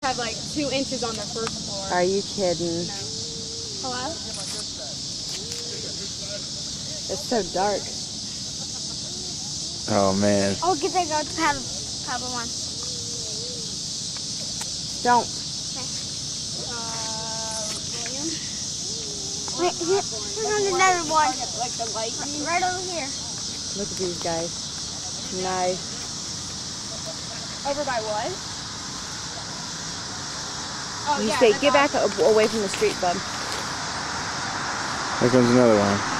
have like 2 inches on their first floor. Are you kidding? No. Hello? It's so dark. Oh man. Oh, get there, go to paddle one. Don't. William? Wait, here's another one. Like the light. Right over here. Look at these guys. Nice. Over by what? Oh, You yeah, say, that's get back away from the street, bud. Here comes another one.